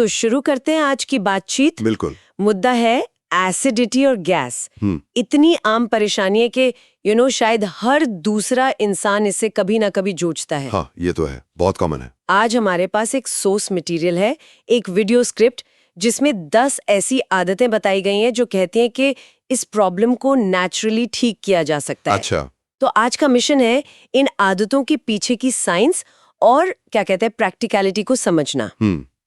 तो शुरू करते हैं आज की बातचीत। बिल्कुल। मुद्दा है एसिडिटी और गैस। इतनी आम परेशानी है कि शायद हर दूसरा इंसान इससे कभी ना कभी जूझता है। हाँ, ये तो है, बहुत कॉमन है। आज हमारे पास एक सोर्स मटेरियल है, एक वीडियो स्क्रिप्ट जिसमें 10 ऐसी आदतें बताई गई हैं जो कहती हैं कि इस प्रॉब्लम को नेचुरली ठीक किया जा सकता है। अच्छा। तो आज का मिशन है इन आदतों के पीछे की साइंस और क्या कहते हैं प्रैक्टिकलिटी को समझना।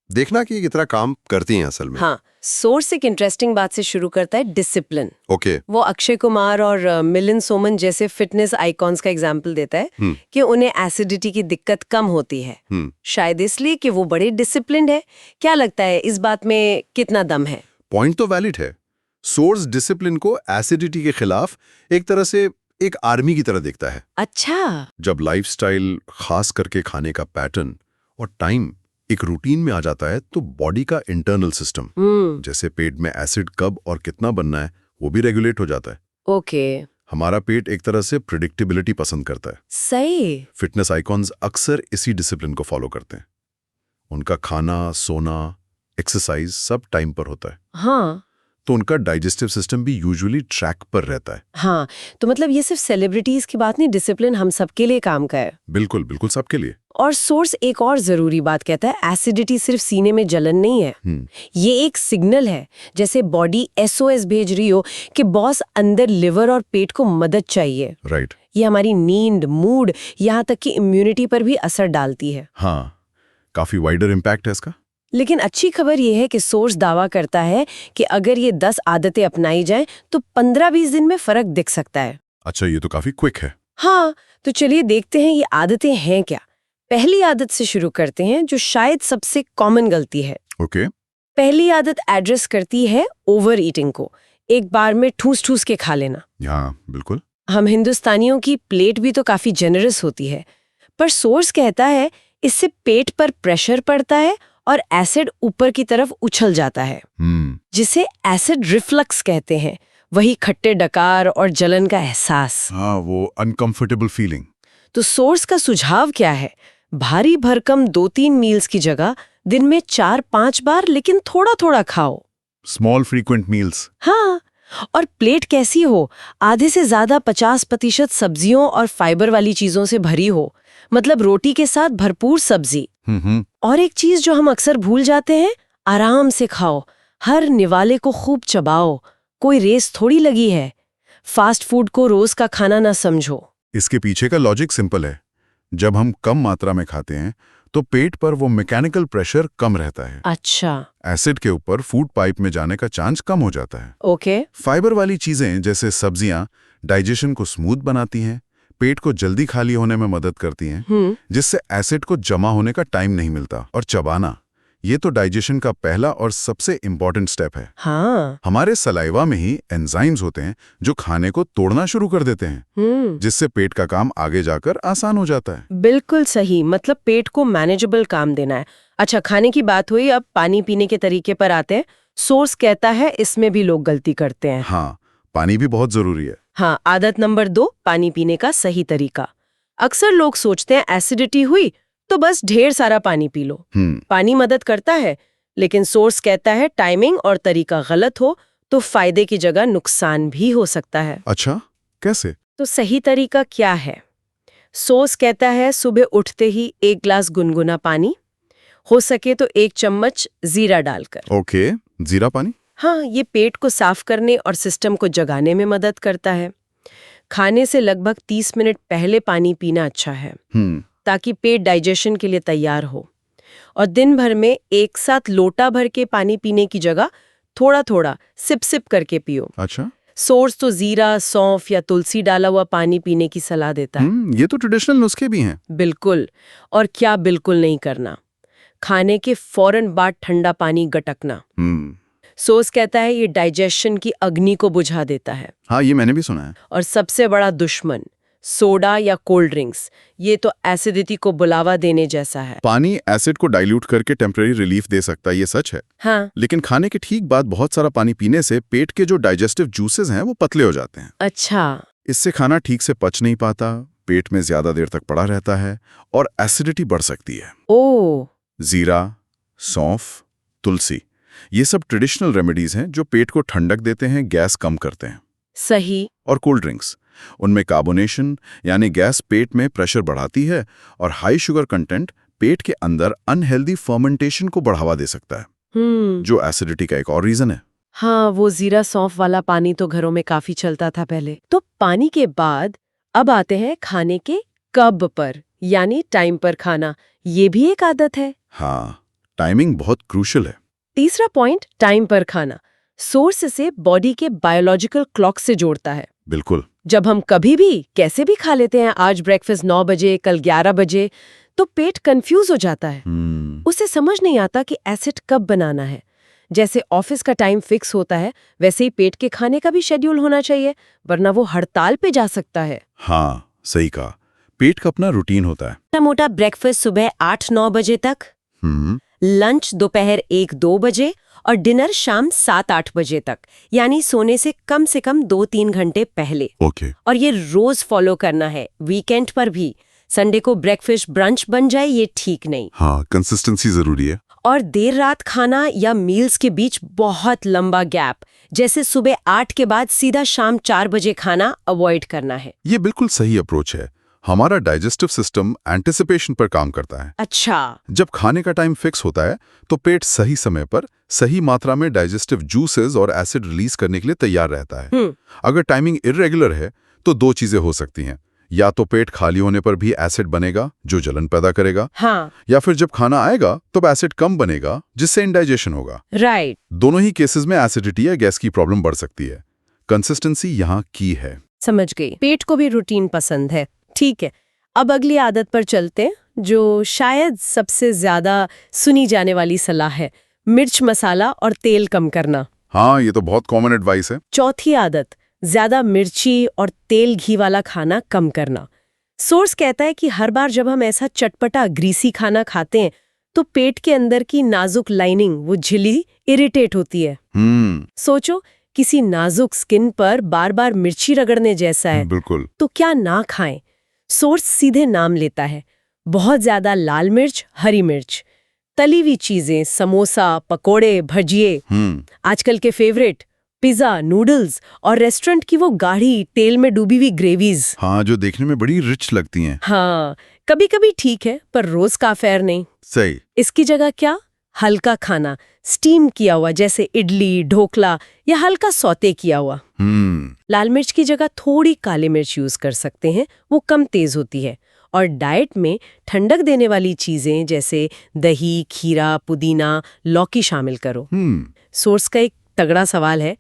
देखना कि ये कितना काम करती हैं असल में। हाँ, सोर्स एक इंटरेस्टिंग बात से शुरू करता है, डिसिप्लिन। ओके। वो अक्षय कुमार और मिलिंद सोमन जैसे फिटनेस आइकॉन्स का एग्जाम्पल देता है कि उन्हें एसिडिटी की दिक्कत कम होती है, शायद इसलिए कि वो बड़े डिसिप्लिन्ड है। क्या लगता है इस बात में कितना दम है? पॉइंट तो वैलिड है। सोर्स डिसिप्लिन को एसिडिटी के खिलाफ एक तरह से एक आर्मी की तरह देखता है। अच्छा। जब लाइफस्टाइल, खास करके खाने का पैटर्न और टाइम एक रूटीन में आ जाता है तो बॉडी का इंटरनल सिस्टम, जैसे पेट में एसिड कब और कितना बनना है, वो भी रेगुलेट हो जाता है। ओके। हमारा पेट एक तरह से प्रिडिक्टेबिलिटी पसंद करता है। सही। फिटनेस आइकॉन्स अक्सर इसी डिसिप्लिन को फॉलो करते हैं। उनका खाना, सोना, एक्सरसाइज सब टाइम पर होता है। हाँ, तो उनका डाइजेस्टिव सिस्टम भी यूजुअली ट्रैक पर रहता है। हाँ, तो मतलब ये सिर्फ सेलिब्रिटीज की बात नहीं, डिसिप्लिन हम सबके लिए काम का है। बिल्कुल बिल्कुल, सबके लिए। और सोर्स एक और जरूरी बात कहता है, एसिडिटी सिर्फ सीने में जलन नहीं है, ये एक सिग्नल है। जैसे बॉडी SOS भेज रही हो कि बॉस, अंदर लिवर और पेट को मदद चाहिए। राइट। ये हमारी नींद, मूड, यहाँ तक कि इम्यूनिटी पर भी असर डालती है। हाँ, काफी वाइडर इम्पैक्ट है इसका। लेकिन अच्छी खबर ये है कि सोर्स दावा करता है कि अगर ये 10 आदतें अपनाई जाएं तो 15-20 दिन में फर्क दिख सकता है। अच्छा, ये तो काफी क्विक है। हाँ, तो चलिए देखते हैं ये आदतें हैं क्या। पहली आदत से शुरू करते हैं, जो शायद सबसे कॉमन गलती है। ओके। पहली आदत एड्रेस करती है ओवर ईटिंग को, एक बार में ठूस ठूस के खा लेना। हाँ, बिल्कुल। हम हिंदुस्तानियों की प्लेट भी तो काफी जेनरस होती है, पर सोर्स कहता है इससे पेट पर प्रेशर पड़ता है और एसिड ऊपर की तरफ उछल जाता है, जिसे एसिड रिफ्लक्स कहते हैं। वही खट्टे डकार और जलन का एहसास। हाँ, वो अनकंफर्टेबल फीलिंग। तो सोर्स का सुझाव क्या है? भारी भरकम 2-3 मील्स की जगह दिन में 4-5 बार, लेकिन थोड़ा थोड़ा खाओ। Small frequent meals. हाँ, और प्लेट कैसी हो? आधे से ज्यादा 50% सब्जियों और फाइबर वाली चीजों से भरी हो, मतलब रोटी के साथ भरपूर सब्जी। और एक चीज जो हम अक्सर भूल जाते हैं, आराम से खाओ, हर निवाले को खूब चबाओ, कोई रेस थोड़ी लगी है। फास्ट फूड को रोज का खाना ना समझो। इसके पीछे का लॉजिक सिंपल है। जब हम कम मात्रा में खाते हैं तो पेट पर वो मैकेनिकल प्रेशर कम रहता है। अच्छा। एसिड के ऊपर फूड पाइप में जाने का चांस कम हो जाता है। ओके। फाइबर वाली चीजें जैसे सब्जियां डाइजेशन को स्मूथ बनाती हैं, पेट को जल्दी खाली होने में मदद करती हैं, जिससे एसिड को जमा होने का टाइम नहीं मिलता। और चबाना, ये तो डाइजेशन का पहला और सबसे इम्पोर्टेंट स्टेप है। हाँ। हमारे सलाइवा में ही एंजाइम्स होते हैं जो खाने को तोड़ना शुरू कर देते हैं, जिससे पेट का काम आगे जाकर आसान हो जाता है। बिल्कुल सही, मतलब पेट को मैनेजेबल काम देना है। अच्छा, खाने की बात हुई, अब पानी पीने के तरीके पर आते हैं। सोर्स कहता है इसमें भी लोग गलती करते हैं। हाँ, पानी भी बहुत जरूरी है। हाँ, आदत नंबर 2, पानी पीने का सही तरीका। अक्सर लोग सोचते हैं एसिडिटी हुई तो बस ढेर सारा पानी पी लो। पानी मदद करता है, लेकिन सोर्स कहता है टाइमिंग और तरीका गलत हो तो फायदे की जगह नुकसान भी हो सकता है। अच्छा, कैसे? तो सही तरीका क्या है? सोर्स कहता है सुबह उठते ही 1 ग्लास गुनगुना पानी, हो सके तो 1 चम्मच जीरा डालकर। ओके, जीरा पानी। हाँ, ये पेट को साफ करने और सिस्टम को जगाने में मदद करता है। खाने से लगभग 30 मिनट पहले पानी पीना अच्छा है, ताकि पेट डाइजेशन के लिए तैयार हो। और दिन भर में एक साथ लोटा भर के पानी पीने की जगह थोड़ा थोड़ा सिप सिप करके पियो। अच्छा। सोर्स तो जीरा, सौंफ या तुलसी डाला हुआ पानी पीने की सलाह देता है। ये तो ट्रेडिशनल नुस्खे भी हैं। बिल्कुल। और क्या बिल्कुल नहीं करना? खाने के फौरन बाद ठंडा पानी गटकना। सोर्स कहता है ये डाइजेशन की अग्नि को बुझा देता है। हाँ, ये मैंने भी सुना है। और सबसे बड़ा दुश्मन सोडा या कोल्ड ड्रिंक्स, ये तो एसिडिटी को बुलावा देने जैसा है। पानी एसिड को डाइल्यूट करके टेम्परेरी रिलीफ दे सकता है, ये सच है। हाँ। लेकिन खाने के ठीक बाद बहुत सारा पानी पीने से पेट के जो डाइजेस्टिव जूसेस हैं वो पतले हो जाते हैं। अच्छा। इससे खाना ठीक से पच नहीं पाता, पेट में ज्यादा देर तक पड़ा रहता है और एसिडिटी बढ़ सकती है। ओह। जीरा, सौंफ, तुलसी, ये सब ट्रेडिशनल रेमेडीज हैं जो पेट को ठंडक देते हैं, गैस कम करते हैं। सही। और कोल्ड ड्रिंक्स, उनमें कार्बोनेशन यानी गैस पेट में प्रेशर बढ़ाती है, और हाई शुगर कंटेंट पेट के अंदर अनहेल्दी फर्मेंटेशन को बढ़ावा दे सकता है, जो एसिडिटी का एक और रीजन है। हाँ, वो जीरा सौंफ वाला पानी तो घरों में काफी चलता था पहले। तो पानी के बाद अब आते हैं खाने के कब पर, यानी टाइम पर खाना। ये भी एक आदत है। हाँ, टाइमिंग बहुत क्रूशियल है। तीसरा पॉइंट, टाइम पर खाना सोर्स से बॉडी के बायोलॉजिकल क्लॉक से जोड़ता है। बिल्कुल। जब हम कभी भी कैसे भी खा लेते हैं, आज ब्रेकफास्ट 9 बजे, कल 11 बजे, तो पेट कंफ्यूज हो जाता है। उसे समझ नहीं आता कि एसिड कब बनाना है। जैसे ऑफिस का टाइम फिक्स होता है, वैसे ही पेट के खाने का भी शेड्यूल होना चाहिए, वरना वो हड़ताल पे जा सकता है। हाँ, सही कहा। पेट का अपना रूटीन होता है। मोटा ब्रेकफास्ट सुबह 8-9 बजे तक, लंच दोपहर 1-2 बजे और डिनर शाम 7-8 बजे तक, यानी सोने से कम 2-3 घंटे पहले। ओके। और ये रोज फॉलो करना है, वीकेंड पर भी। संडे को ब्रेकफास्ट ब्रंच बन जाए ये ठीक नहीं। हाँ, कंसिस्टेंसी जरूरी है। और देर रात खाना या मील्स के बीच बहुत लंबा गैप, जैसे सुबह 8 के बाद सीधा शाम 4 बजे खाना, अवॉइड करना है। ये बिल्कुल सही अप्रोच है। हमारा डाइजेस्टिव सिस्टम एंटिसिपेशन पर काम करता है। अच्छा। जब खाने का टाइम फिक्स होता है तो पेट सही समय पर सही मात्रा में डाइजेस्टिव जूसेस और एसिड रिलीज करने के लिए तैयार रहता है। अगर टाइमिंग इरेगुलर है तो दो चीजें हो सकती हैं, या तो पेट खाली होने पर भी एसिड बनेगा जो जलन पैदा करेगा, हाँ। या फिर जब खाना आएगा तब एसिड कम बनेगा जिससे इंडाइजेशन होगा। राइट। दोनों ही केसेस में एसिडिटी या गैस की प्रॉब्लम बढ़ सकती है। कंसिस्टेंसी यहाँ की है। समझ गई। पेट को भी रूटीन पसंद है, ठीक है। अब अगली आदत पर चलते हैं, जो शायद सबसे ज्यादा सुनी जाने वाली सलाह है, मिर्च मसाला और तेल कम करना। हाँ, ये तो बहुत कॉमन एडवाइस है। चौथी आदत, ज्यादा मिर्ची और तेल घी वाला खाना कम करना। सोर्स कहता है कि हर बार जब हम ऐसा चटपटा ग्रीसी खाना खाते हैं तो पेट के अंदर की नाजुक लाइनिंग, वो झिल्ली, इरिटेट होती है। सोचो, किसी नाजुक स्किन पर बार बार मिर्ची रगड़ने जैसा है। बिल्कुल। तो क्या ना खाएं। सोर्स सीधे नाम लेता है, बहुत ज्यादा लाल मिर्च, हरी मिर्च, तली हुई चीजें, समोसा, पकोड़े, भजिए, आजकल के फेवरेट पिज्जा, नूडल्स और रेस्टोरेंट की वो गाढ़ी तेल में डूबी हुई ग्रेवीज। हाँ, जो देखने में बड़ी रिच लगती हैं। हाँ, कभी कभी ठीक है, पर रोज का अफेयर नहीं। सही। इसकी जगह क्या, हल्का खाना, स्टीम किया हुआ, जैसे इडली, ढोकला, या हल्का सौते किया हुआ। लाल मिर्च की जगह थोड़ी काली मिर्च यूज कर सकते हैं, वो कम तेज होती है। और डाइट में ठंडक देने वाली चीजें जैसे दही, खीरा, पुदीना, लौकी शामिल करो। सोर्स का एक तगड़ा सवाल है,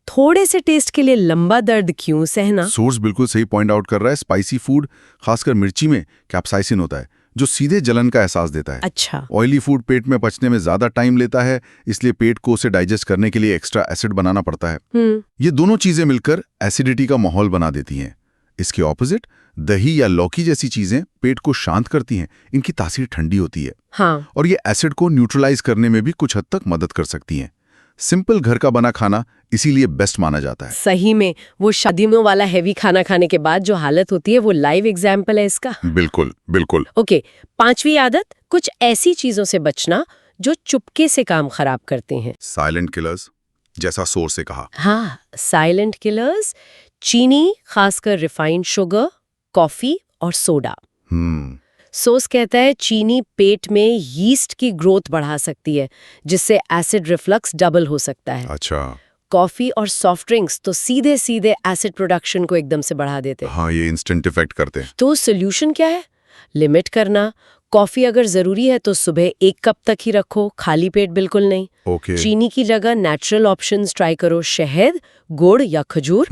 थोड़े से टेस्ट के लिए लंबा दर्द क्यों सहना? सोर्स बिल्कुल सही पॉइंट आउट कर रहा है। स्पाइसी फूड, खासकर मिर्ची में कैप्साइसिन होता है जो सीधे जलन का एहसास देता है। अच्छा। ऑयली फूड पेट में पचने में ज्यादा टाइम लेता है, इसलिए पेट को उसे डाइजेस्ट करने के लिए एक्स्ट्रा एसिड बनाना पड़ता है। ये दोनों चीजें मिलकर एसिडिटी का माहौल बना देती हैं। इसके ऑपोजिट दही या लौकी जैसी चीजें पेट को शांत करती हैं, इनकी तासीर ठंडी होती है। हाँ। और ये एसिड को न्यूट्रलाइज करने में भी कुछ हद तक मदद कर सकती हैं। सिंपल घर का बना खाना इसीलिए बेस्ट माना जाता है। सही में, वो शादियों वाला हैवी खाना खाने के बाद जो हालत होती है, वो लाइव एग्जाम्पल है इसका। बिल्कुल बिल्कुल। ओके, पांचवी आदत, कुछ ऐसी चीजों से बचना जो चुपके से काम खराब करते हैं। साइलेंट किलर्स, जैसा सोर्स से कहा। हाँ, साइलेंट किलर्स, चीनी, खासकर रिफाइंड शुगर, कॉफी और सोडा। सोर्स कहता है चीनी पेट में यीस्ट की ग्रोथ बढ़ा सकती है, जिससे एसिड रिफ्लक्स डबल हो सकता है। अच्छा। कॉफी और सॉफ्ट ड्रिंक्स तो सीधे सीधे एसिड प्रोडक्शन को एकदम से बढ़ा देते हैं। हाँ, ये इंस्टेंट इफेक्ट करते हैं। तो सोल्यूशन क्या है? लिमिट करना। कॉफी अगर जरूरी है तो सुबह 1 कप तक ही रखो, खाली पेट बिल्कुल नहीं। ओके। चीनी की जगह नेचुरल ऑप्शंस ट्राई करो, शहद, गुड़ या खजूर।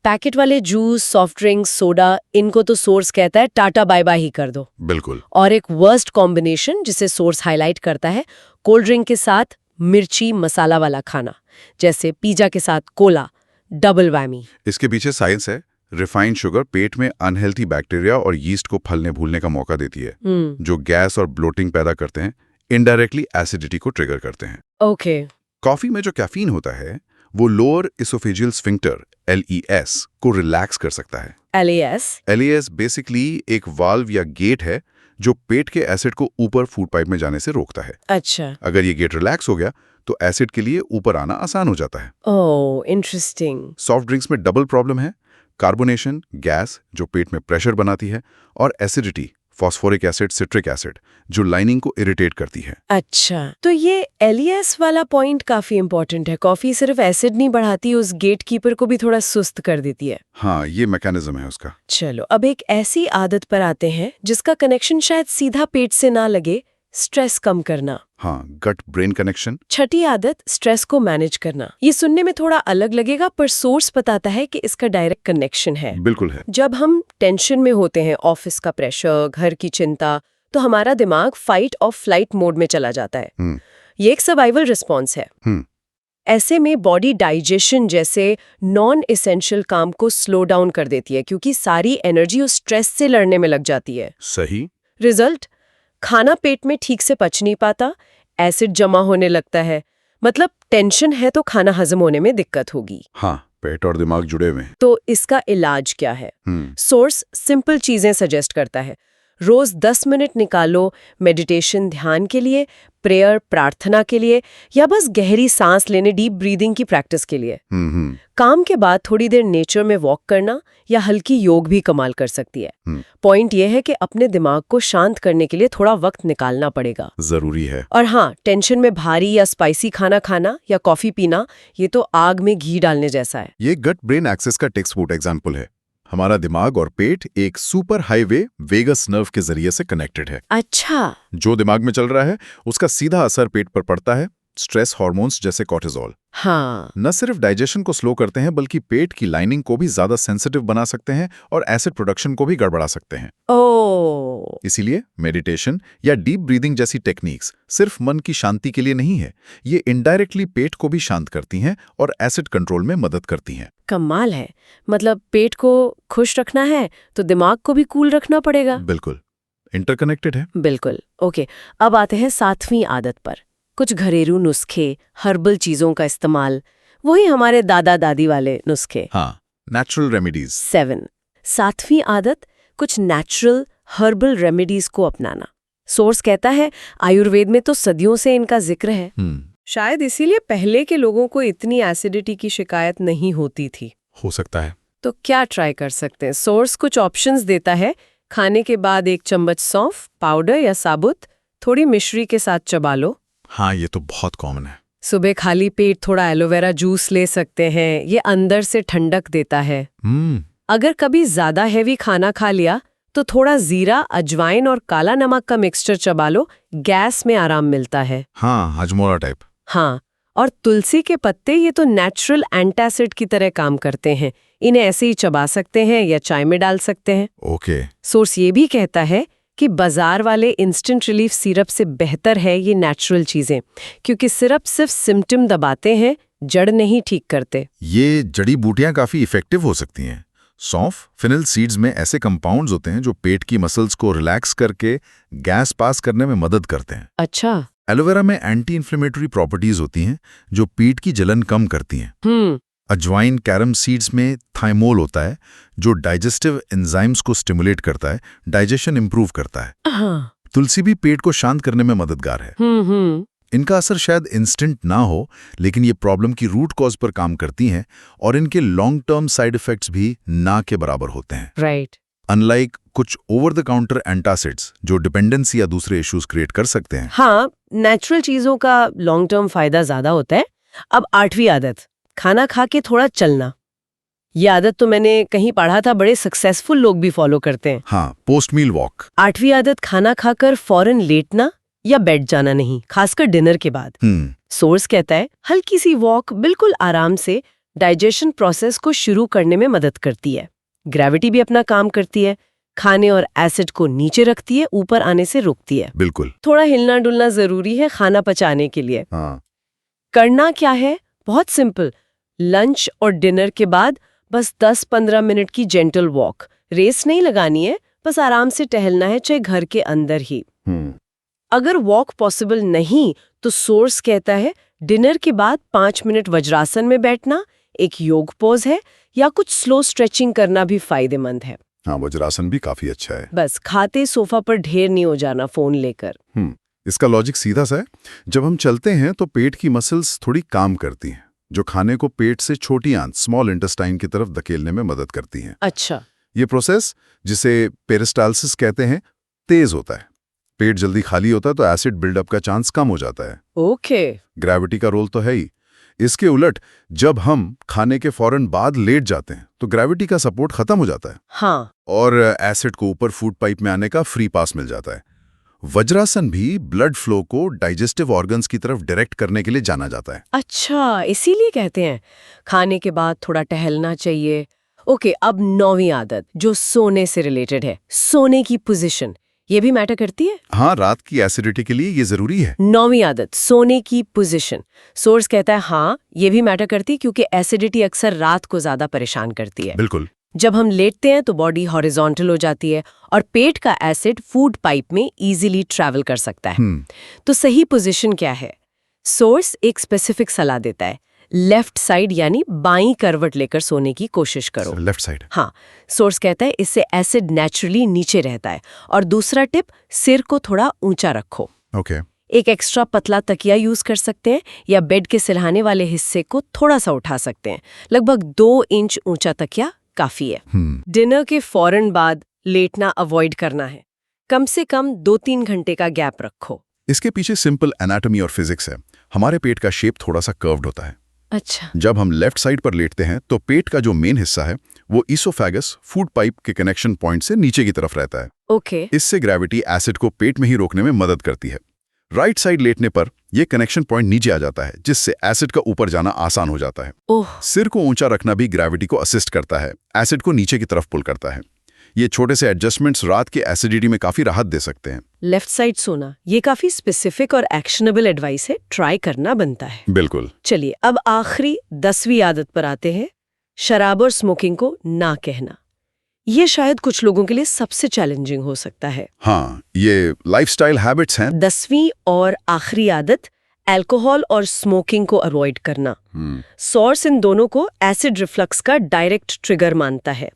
पैकेट वाले जूस, सॉफ्ट ड्रिंक्स, सोडा, इनको तो सोर्स कहता है टाटा बाय बाय ही कर दो। बिल्कुल। और एक वर्स्ट कॉम्बिनेशन जिसे सोर्स हाईलाइट करता है, कोल्ड ड्रिंक के साथ मिर्ची मसाला वाला खाना, जैसे पिज्जा के साथ कोला, डबल वैमी। इसके पीछे साइंस है। रिफाइंड शुगर पेट में अनहेल्थी बैक्टीरिया और यीस्ट को फलने भूलने का मौका देती है, जो गैस और ब्लोटिंग पैदा करते हैं, इनडायरेक्टली एसिडिटी को ट्रिगर करते हैं। ओके। कॉफी में जो कैफीन होता है वो लोअर इसोफेजियल स्फिंक्टर LES को रिलैक्स कर सकता है। LAS LES बेसिकली एक वाल्व या गेट है जो पेट के एसिड को ऊपर फूड पाइप में जाने से रोकता है। अच्छा। अगर ये गेट रिलैक्स हो गया तो एसिड के लिए ऊपर आना आसान हो जाता है। ओह, इंटरेस्टिंग। सॉफ्ट ड्रिंक्स में डबल प्रॉब्लम है, कार्बोनेशन गैस जो पेट में प्रेशर बनाती है, और acidity phosphoric acid citric acid जो लाइनिंग को इरिटेट करती है। अच्छा, तो ये एलियस वाला पॉइंट काफी इंपॉर्टेंट है। कॉफी सिर्फ एसिड नहीं बढ़ाती, उस गेट कीपर को भी थोड़ा सुस्त कर देती है। हाँ, ये मैकेनिज्म है उसका। चलो, अब एक ऐसी आदत पर आते हैं जिसका कनेक्शन शायद सीधा पेट से ना लगे, स्ट्रेस कम करना। हाँ, गट ब्रेन कनेक्शन। छठी आदत, स्ट्रेस को मैनेज करना। ये सुनने में थोड़ा अलग लगेगा, पर सोर्स बताता है कि इसका डायरेक्ट कनेक्शन है। बिल्कुल है। जब हम टेंशन में होते हैं, ऑफिस का प्रेशर, घर की चिंता, तो हमारा दिमाग फाइट और फ्लाइट मोड में चला जाता है। ये एक सर्वाइवल रिस्पॉन्स है। ऐसे में बॉडी डाइजेशन जैसे नॉन एसेंशियल काम को स्लो डाउन कर देती है, क्योंकि सारी एनर्जी उस स्ट्रेस से लड़ने में लग जाती है। सही। रिजल्ट, खाना पेट में ठीक से पच नहीं पाता, एसिड जमा होने लगता है। मतलब टेंशन है तो खाना हजम होने में दिक्कत होगी। हाँ, पेट और दिमाग जुड़े हुए हैं। तो इसका इलाज क्या है? सोर्स सिंपल चीजें सजेस्ट करता है। रोज 10 मिनट निकालो मेडिटेशन ध्यान के लिए, प्रेयर प्रार्थना के लिए, या बस गहरी सांस लेने डीप ब्रीदिंग की प्रैक्टिस के लिए। काम के बाद थोड़ी देर नेचर में वॉक करना या हल्की योग भी कमाल कर सकती है। पॉइंट यह है कि अपने दिमाग को शांत करने के लिए थोड़ा वक्त निकालना पड़ेगा। जरूरी है। और हाँ, टेंशन में भारी या स्पाइसी खाना खाना या कॉफी पीना, ये तो आग में घी डालने जैसा है। ये गट ब्रेन एक्सिस का टेक्स्टबुक एग्जाम्पल है। हमारा दिमाग और पेट एक सुपर हाईवे वेगस नर्व के जरिए से कनेक्टेड है। अच्छा। जो दिमाग में चल रहा है उसका सीधा असर पेट पर पड़ता है। स्ट्रेस हार्मोन्स जैसे कॉर्टिसोल हाँ, न सिर्फ डाइजेशन को स्लो करते हैं बल्कि पेट की लाइनिंग को भी ज्यादा सेंसिटिव बना सकते हैं और एसिड प्रोडक्शन को भी गड़बड़ा सकते हैं। ओह। इसीलिए मेडिटेशन या डीप ब्रीदिंग जैसी टेक्निक्स सिर्फ मन की शांति के लिए नहीं है, ये इनडायरेक्टली पेट को भी शांत करती हैं और एसिड कंट्रोल में मदद करती हैं। कमाल है। मतलब पेट को खुश रखना है तो दिमाग को भी कूल रखना पड़ेगा। बिल्कुल, इंटरकनेक्टेड है। बिल्कुल। ओके, अब आते हैं 7वीं आदत पर। कुछ घरेलू नुस्खे, हर्बल चीजों का इस्तेमाल, वही हमारे दादा दादी वाले नुस्खे। हाँ, नेचुरल रेमेडीज। 7वीं आदत, कुछ नेचुरल हर्बल रेमेडीज को अपनाना। सोर्स कहता है आयुर्वेद में तो सदियों से इनका जिक्र है। शायद इसीलिए पहले के लोगों को इतनी एसिडिटी की शिकायत नहीं होती थी। हो सकता है। तो क्या ट्राई कर सकते हैं? सोर्स कुछ ऑप्शंस देता है। खाने के बाद 1 चम्मच सौंफ पाउडर या साबुत थोड़ी मिश्री के साथ चबा लो। हाँ, ये तो बहुत कॉमन है। सुबह खाली पेट थोड़ा एलोवेरा जूस ले सकते हैं, ये अंदर से ठंडक देता है। अगर कभी ज्यादा हैवी खाना खा लिया तो थोड़ा जीरा, अजवाइन और काला नमक का मिक्सचर चबा लो, गैस में आराम मिलता है। हाँ, हजमोला टाइप। हाँ, और तुलसी के पत्ते, ये तो नेचुरल एंटासिड की तरह काम करते हैं। इन्हें ऐसे ही चबा सकते हैं या चाय में डाल सकते हैं। ओके। सोर्स ये भी कहता है कि बाजार वाले इंस्टेंट रिलीफ सिरप से बेहतर है ये नेचुरल चीजें, क्योंकि सिरप सिर्फ सिम्टम दबाते हैं, जड़ नहीं ठीक करते। ये जड़ी बूटियां काफी इफेक्टिव हो सकती हैं। सौंफ, फिनल सीड्स में ऐसे कंपाउंड्स होते हैं जो पेट की मसल्स को रिलैक्स करके गैस पास करने में मदद करते हैं। अच्छा। एलोवेरा में एंटी इन्फ्लेमेटरी प्रॉपर्टीज होती हैं जो पेट की जलन कम करती हैं। अजवाइन, कैरम सीड्स में थाइमोल होता है जो डाइजेस्टिव एंजाइम्स को स्टिमुलेट करता है, डाइजेशन इंप्रूव करता है। तुलसी भी पेट को शांत करने में मददगार है। इनका असर शायद इंस्टेंट ना हो, लेकिन ये प्रॉब्लम की रूट कॉज पर काम करती हैं और इनके लॉन्ग टर्म साइड इफेक्ट्स भी ना के बराबर होते हैं। राइट। अनलाइक कुछ ओवर द काउंटर एंटासिड्स जो डिपेंडेंसी या दूसरे इश्यूज क्रिएट कर सकते हैं। हाँ, नेचुरल चीजों का लॉन्ग टर्म फायदा ज्यादा होता है। अब 8वीं आदत, खाना खा के थोड़ा चलना। ये आदत तो मैंने कहीं पढ़ा था, बड़े सक्सेसफुल लोग भी फॉलो करते हैं। हाँ, पोस्ट मील वॉक। 8वीं आदत, खाना खाकर फौरन लेटना या बैठ जाना नहीं, खासकर डिनर के बाद। सोर्स कहता है हल्की सी वॉक बिल्कुल आराम से डाइजेशन प्रोसेस को शुरू करने में मदद करती है। ग्रेविटी भी अपना काम करती है, खाने और एसिड को नीचे रखती है, ऊपर आने से रोकती है। बिल्कुल। थोड़ा हिलना डुलना जरूरी है खाना पचाने के लिए। करना क्या है? बहुत सिंपल। लंच और डिनर के बाद बस 10-15 मिनट की जेंटल वॉक। रेस नहीं लगानी है, बस आराम से टहलना है, चाहे घर के अंदर ही। अगर वॉक पॉसिबल नहीं तो सोर्स कहता है डिनर के बाद 5 मिनट वज्रासन में बैठना, एक योग पोज है, या कुछ स्लो स्ट्रेचिंग करना भी फायदेमंद है। हाँ, वज्रासन भी काफी अच्छा है। बस खाते सोफा पर ढेर नहीं हो जाना फोन लेकर। इसका लॉजिक सीधा सा है। जब हम चलते हैं तो पेट की मसल्स थोड़ी काम करती हैं, जो खाने को पेट से छोटी आंत स्मॉल इंटेस्टाइन की तरफ धकेलने में मदद करती हैं। अच्छा। ये प्रोसेस, जिसे पेरिस्टाल्सिस कहते हैं, तेज होता है। पेट जल्दी खाली होता है तो एसिड बिल्डअप का चांस कम हो जाता है। ओके। ग्रेविटी का रोल तो है ही। इसके उलट जब हम खाने के फौरन बाद लेट जाते हैं तो ग्रेविटी का सपोर्ट खत्म हो जाता है। हाँ। और एसिड को ऊपर फूड पाइप में आने का फ्री पास मिल जाता है। वज्रासन भी ब्लड फ्लो को डाइजेस्टिव ऑर्गन्स की तरफ डायरेक्ट करने के लिए जाना जाता है। अच्छा, इसीलिए कहते हैं खाने के बाद थोड़ा टहलना चाहिए। ओके, अब 9वीं आदत जो सोने से रिलेटेड है, सोने की पोजीशन, ये भी मैटर करती है? हाँ, रात की एसिडिटी के लिए ये जरूरी है। 9वीं आदत, सोने की पोजीशन। सोर्स कहता है हाँ, ये भी मैटर करती है क्योंकि एसिडिटी अक्सर रात को ज्यादा परेशान करती है। बिल्कुल। जब हम लेटते हैं तो बॉडी हॉरिजॉन्टल हो जाती है और पेट का एसिड फूड पाइप में इजीली ट्रैवल कर सकता है। तो सही पोजीशन क्या है? सोर्स एक स्पेसिफिक सलाह देता है, लेफ्ट साइड यानी बाईं करवट लेकर सोने की कोशिश करो। Left side. हाँ, सोर्स कहता है इससे एसिड नेचुरली नीचे रहता है। और दूसरा टिप, सिर को थोड़ा ऊंचा रखो। ओके। एक एक्स्ट्रा पतला तकिया यूज कर सकते हैं या बेड के सिरहाने वाले हिस्से को थोड़ा सा उठा सकते हैं। लगभग 2 इंच ऊंचा तकिया काफी है। डिनर के फौरन बाद लेटना अवॉइड करना है। कम से कम 2-3 घंटे का गैप रखो। इसके पीछे सिंपल एनाटॉमी और फिजिक्स है। हमारे पेट का शेप थोड़ा सा कर्व्ड होता है। अच्छा। जब हम लेफ्ट साइड पर लेटते हैं तो पेट का जो मेन हिस्सा है वो ईसोफेगस फूड पाइप के कनेक्शन पॉइंट से नीचे की तरफ रहता है। ओके। इससे ग्रेविटी एसिड को पेट में ही रोकने में मदद करती है। राइट साइड लेटने पर यह कनेक्शन पॉइंट नीचे आ जाता है, जिससे एसिड का ऊपर जाना आसान हो जाता है। ओह। सिर को ऊंचा रखना भी ग्रेविटी को असिस्ट करता है, एसिड को नीचे की तरफ पुल करता है। ये छोटे से एडजस्टमेंट्स रात के एसिडिटी में काफी राहत दे सकते हैं। लेफ्ट साइड सोना, ये काफी स्पेसिफिक और एक्शनेबल एडवाइस है, ट्राई करना बनता है। बिल्कुल। चलिए अब आखिरी 10वीं आदत पर आते हैं, शराब और स्मोकिंग को ना कहना। ये शायद कुछ लोगों के लिए सबसे चैलेंजिंग हो सकता है। हाँ, ये लाइफस्टाइल हैबिट्स हैं। 10वीं और आखिरी आदत, अल्कोहल और स्मोकिंग को अवॉइड करना। सोर्स इन दोनों को एसिड रिफ्लक्स का डायरेक्ट ट्रिगर मानता है।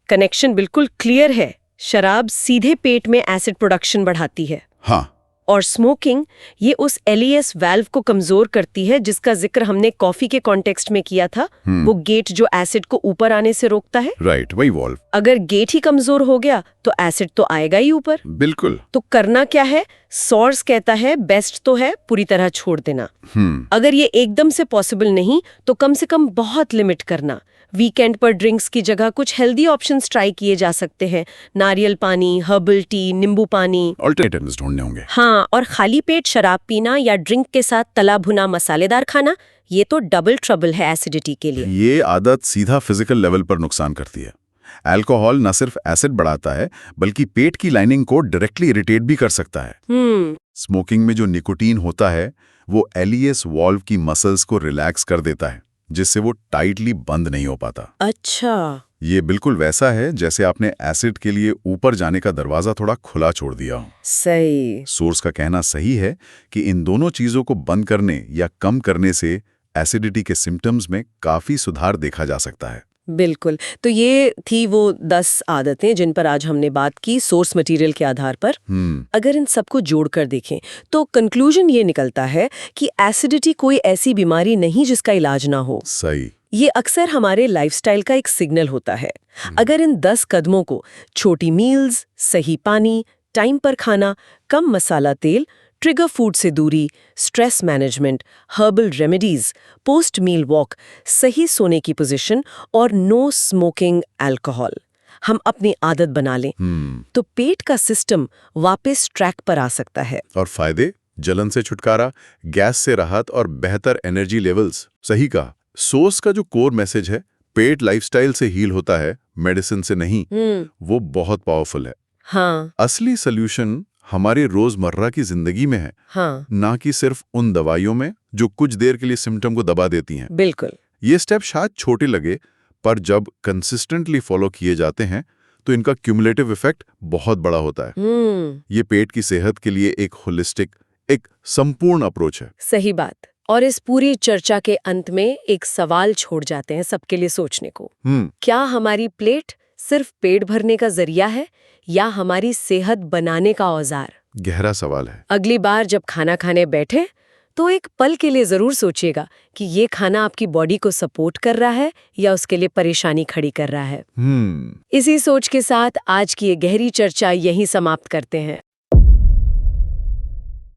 कनेक्शन बिल्कुल क्लियर है। शराब सीधे पेट में एसिड प्रोडक्शन बढ़ाती है। हाँ। और स्मोकिंग ये उस एलियस वाल्व को कमजोर करती है जिसका जिक्र हमने कॉफी के कॉन्टेक्स्ट में किया था। वो गेट जो एसिड को ऊपर आने से रोकता है। राइट, वही वाल्व। अगर गेट ही कमजोर हो गया तो एसिड तो आएगा ही ऊपर। बिल्कुल। तो करना क्या है? सोर्स कहता है बेस्ट तो है पूरी तरह छोड़ देना। अगर ये एकदम से पॉसिबल नहीं तो कम से कम बहुत लिमिट करना। वीकेंड पर ड्रिंक्स की जगह कुछ हेल्दी ऑप्शंस ट्राई किए जा सकते हैं। नारियल पानी, हर्बल टी, नींबू पानी, अल्टरनेटिव्स ढूंढने होंगे। हाँ, और खाली पेट शराब पीना या ड्रिंक के साथ तला भुना मसालेदार खाना, ये तो डबल ट्रबल है एसिडिटी के लिए। ये आदत सीधा फिजिकल लेवल पर नुकसान करती है। अल्कोहल न सिर्फ एसिड बढ़ाता है बल्कि पेट की लाइनिंग को डायरेक्टली इरिटेट भी कर सकता है। स्मोकिंग में जो निकोटीन होता है वो एलियस वाल्व की मसल्स को रिलैक्स कर देता है, जिससे वो टाइटली बंद नहीं हो पाता। अच्छा। ये बिल्कुल वैसा है जैसे आपने एसिड के लिए ऊपर जाने का दरवाजा थोड़ा खुला छोड़ दिया हो। सही। सोर्स का कहना सही है कि इन दोनों चीजों को बंद करने या कम करने से एसिडिटी के सिम्टम्स में काफी सुधार देखा जा सकता है। बिल्कुल। तो ये थी वो 10 आदतें जिन पर आज हमने बात की सोर्स मटेरियल के आधार पर। अगर इन सबको जोड़कर देखें तो कंक्लूजन ये निकलता है कि एसिडिटी कोई ऐसी बीमारी नहीं जिसका इलाज ना हो। सही। ये अक्सर हमारे लाइफस्टाइल का एक सिग्नल होता है। अगर इन 10 कदमों को, छोटी मील्स, सही पानी, टाइम पर खाना, कम मसाला तेल, ट्रिगर फूड से दूरी, stress management, herbal remedies, post meal walk, सही सोने की पोजीशन और नो स्मोकिंग अल्कोहल हम अपनी आदत बना लें तो पेट का सिस्टम वापस ट्रैक पर आ सकता है। और फायदे? जलन से छुटकारा, गैस से राहत और बेहतर एनर्जी लेवल्स। सही कहा। सोर्स का जो कोर मैसेज है, पेट लाइफस्टाइल से हील होता है, मेडिसिन से नहीं, वो बहुत पावरफुल है। हाँ। असली सॉल्यूशन हमारे रोजमर्रा की जिंदगी में है। हाँ। ना कि सिर्फ उन दवाइयों में जो कुछ देर के लिए सिम्टम को दबा देती हैं। बिल्कुल। ये स्टेप शायद छोटे लगे, पर जब कंसिस्टेंटली फॉलो किए जाते हैं तो इनका क्यूमुलेटिव इफेक्ट बहुत बड़ा होता है। ये पेट की सेहत के लिए एक होलिस्टिक, एक संपूर्ण अप्रोच है। सही बात। और इस पूरी चर्चा के अंत में एक सवाल छोड़ जाते हैं सबके लिए सोचने को। क्या हमारी प्लेट सिर्फ पेट भरने का जरिया है या हमारी सेहत बनाने का औजार? गहरा सवाल है। अगली बार जब खाना खाने बैठे तो एक पल के लिए जरूर सोचिएगा कि ये खाना आपकी बॉडी को सपोर्ट कर रहा है या उसके लिए परेशानी खड़ी कर रहा है। इसी सोच के साथ आज की ये गहरी चर्चा यहीं समाप्त करते हैं।